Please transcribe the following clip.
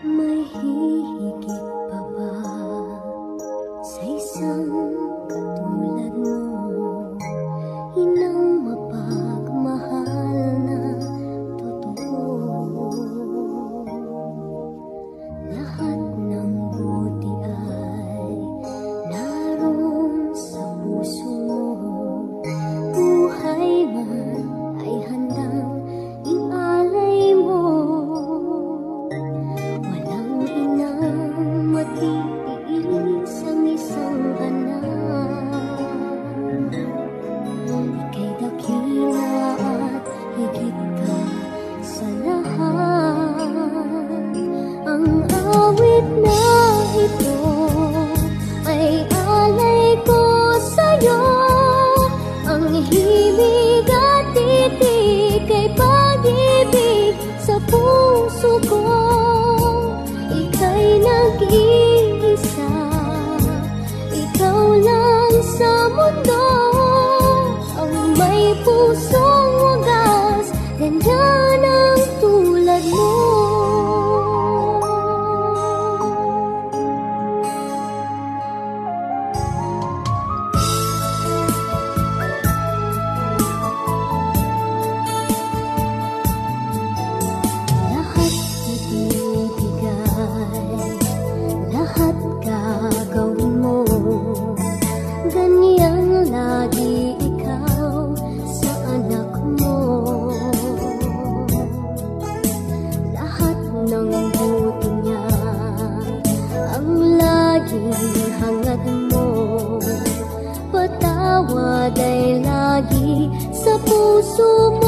May hihigit pa ba sa isang katulad mo? Inang mapagmahal na totoo. Lahat ng buti ay naroon sa puso mo. Buhay man ay handang inalay mo. Matiis ang isang anak. Ika'y dakila at higit ka sa lahat. Ang awit na ito ay alay ko sa'yo. Ang himig at titig ay pag-ibig sa puso ko. Ika'y nag-iisa, ikaw lang sa mundo. Ang may pusong wagas, ganyan ang tulad mo. Lahat gagawin mo, ganyang lagi ikaw sa anak mo. Lahat ng buti niya ang laging hangad mo. Patawad ay lagi sa puso mo.